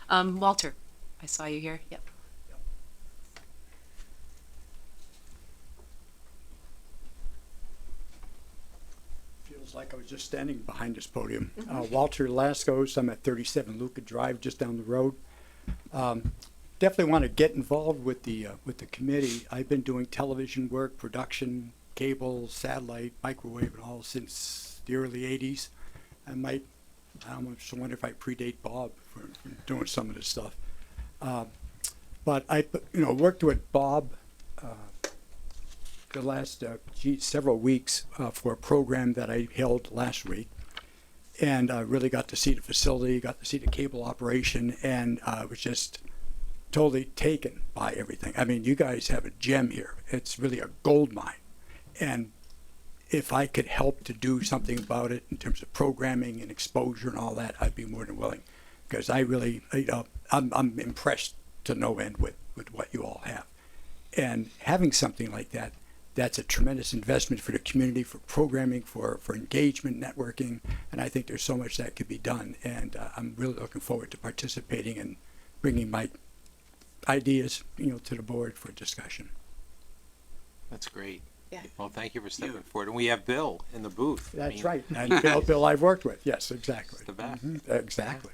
Walter, I saw you here. Yep. Feels like I was just standing behind this podium. Walter Laskos, I'm at 37 Luca Drive, just down the road. Definitely want to get involved with the committee. I've been doing television work, production, cable, satellite, microwave, and all since the early '80s. I just wonder if I predate Bob for doing some of this stuff. But I, worked with Bob the last several weeks for a program that I held last week, and really got to see the facility, got to see the cable operation, and was just totally taken by everything. I mean, you guys have a gem here. It's really a gold mine, and if I could help to do something about it in terms of programming and exposure and all that, I'd be more than willing, because I really, I'm impressed to no end with what you all have, and having something like that. That's a tremendous investment for the community, for programming, for engagement, networking, and I think there's so much that could be done. And I'm really looking forward to participating and bringing my ideas, to the board for discussion. That's great. Yeah. Well, thank you for stepping forward. And we have Bill in the booth. That's right. And Bill I've worked with. Yes, exactly. It's the best. Exactly.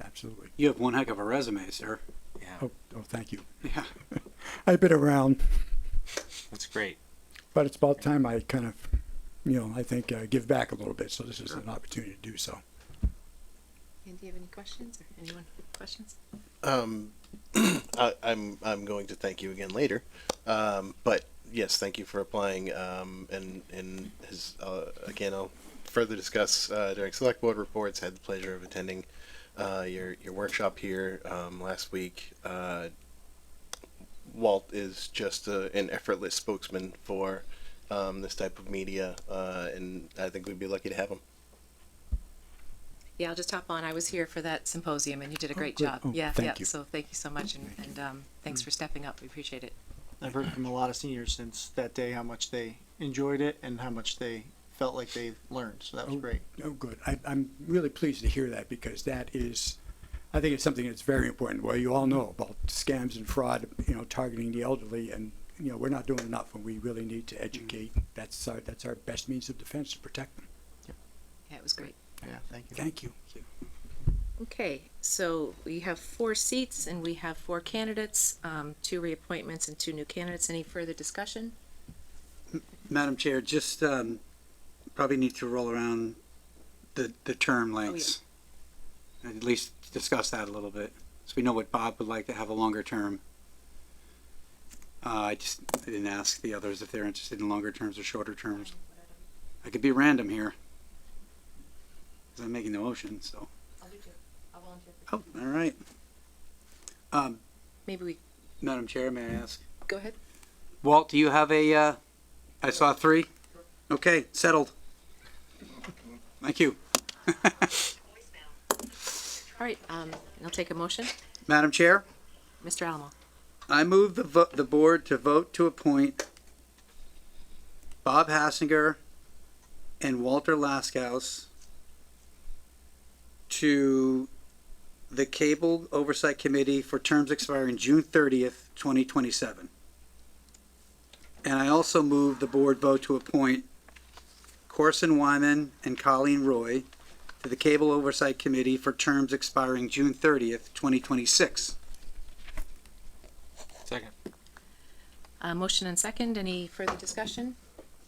Absolutely. You have one heck of a resume, sir. Yeah, Oh, thank you. Yeah. I've been around, that's great. but it's about time I kind of, I think give back a little bit. So this is an opportunity to do so. And do you have any questions, or anyone have questions? I'm going to thank you again later, but yes, thank you for applying. And his again, I'll further discuss during select board reports. Had the pleasure of attending your workshop here last week. Walt is just an effortless spokesman for this type of media, and I think we'd be lucky to have him. Yeah, I'll just hop on. I was here for that symposium, and you did a great good. job. Oh, Yeah, thank you. So thank you so much, and thanks for stepping up. We appreciate it. I've heard from a lot of seniors since that day how much they enjoyed it and how much they felt like they learned. So that was great. Oh, good. I'm really pleased to hear that, because that is, I think it's something that's very important. Well, you all know about scams and fraud, targeting the elderly, and we're not doing enough, and we really need to educate. That's our best means of defense, to protect them. Yeah, it was great. Yeah, thank you. Thank you. Okay, so we have 4 seats, and we have 4 candidates, 2 reappointments and 2 new candidates. Any further discussion? Madam Chair, just probably need to roll around the term lengths. At least discuss that a little bit, so we know what Bob would like to have a longer term. I didn't ask the others if they're interested in longer terms or shorter terms. I could be random here, because I'm making the motion, so. I'll do 2. I'll volunteer. Oh, all right. Maybe we Madam Chair, may I ask? go ahead. Walt, do you have a, I saw 3? Okay, settled. Thank you. All right, and I'll take a motion. Madam Chair, Mr. Alamo. I move the board to vote to appoint Bob Hassinger and Walter Laskos to the Cable Oversight Committee for terms expiring June 30th, 2027. And I also move the board vote to appoint Corson Wyman and Colleen Roy to the Cable Oversight Committee for terms expiring June 30th, 2026. Second. Motion and second. Any further discussion?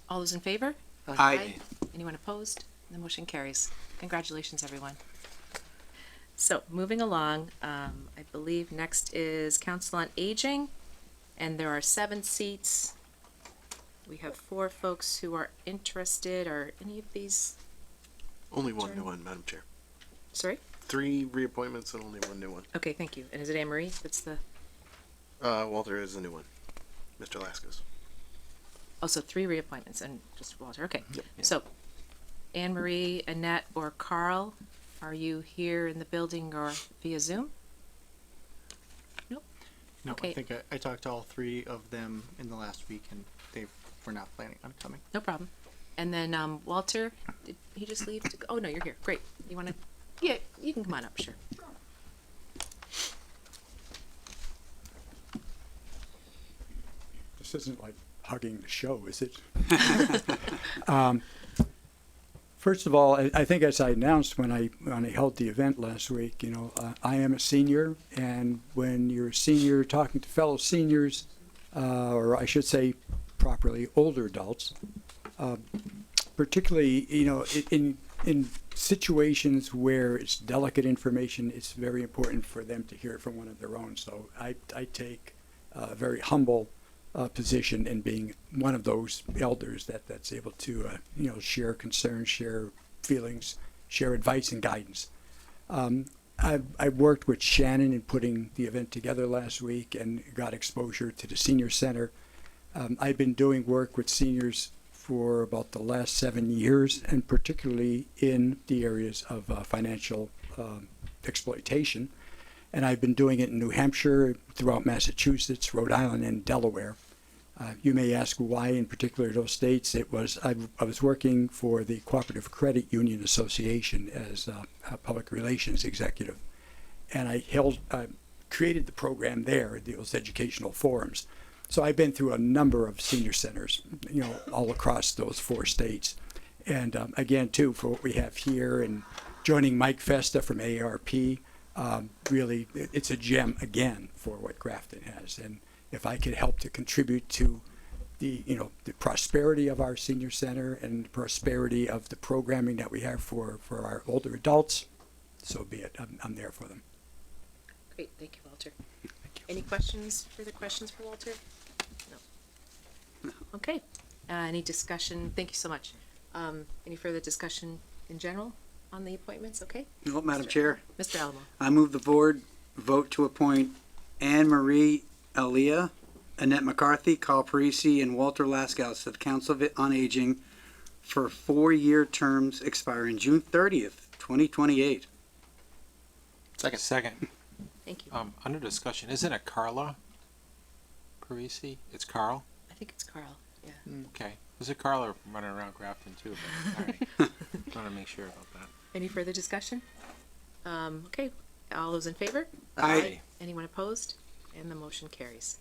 All those in favor? Aye. Anyone opposed? The motion carries. Congratulations, everyone. So, moving along, I believe next is Council on Aging, and there are 7 seats. We have 4 folks who are interested. Are any of these, Only one new one, Madam Chair. sorry? 3 reappointments and only one new one. Okay, thank you. And is it Anne Marie that's the, Walter is the new one. Mr. Laskos. oh, so 3 reappointments and just Walter, okay. Yep. So, Anne Marie, Annette, or Carl, are you here in the building or via Zoom? No, Okay. I think I talked to all 3 of them in the last week, and they were not planning on coming. No problem. And then Walter, did he just leave? Oh, no, you're here. Great. You want to? Yeah, you can come on up, sure. This isn't like hugging the show, is it? First of all, I think as I announced when I held the event last week, I am a senior, and when you're a senior talking to fellow seniors, or I should say properly, older adults, particularly, in situations where it's delicate information, it's very important for them to hear it from one of their own. So I take a very humble position in being one of those elders that's able to share concerns, share feelings, share advice and guidance. I worked with Shannon in putting the event together last week and got exposure to the senior center. I've been doing work with seniors for about the last 7 years, and particularly in the areas of financial exploitation. And I've been doing it in New Hampshire, throughout Massachusetts, Rhode Island, and Delaware. You may ask why in particular those states. I was working for the Cooperative Credit Union Association as a public relations executive, and I created the program there, those educational forums. So I've been through a number of senior centers, all across those 4 states. And again, too, for what we have here, and joining Mike Festa from AARP, really, it's a gem again for what Grafton has. And if I could help to contribute to the prosperity of our senior center and the prosperity of the programming that we have for our older adults, so be it. I'm there for them. Great, thank you, Walter. Any further questions for Walter? No. Okay, any discussion? Thank you so much. Any further discussion in general on the appointments? Okay. Well, Madam Chair, Mr. Alamo. I move the board vote to appoint Anne Marie Elia, Annette McCarthy, Carl Parisi, and Walter Laskos to the Council on Aging for 4-year terms expiring June 30th, 2028. Second. Thank you. Under discussion, isn't it Carla Parisi? It's Carl? I think it's Carl, yeah. Okay. Was it Carla running around Grafton too? But, all right. Want to make sure about that. Any further discussion? Okay, all those in favor? Aye. Anyone opposed? And the motion carries.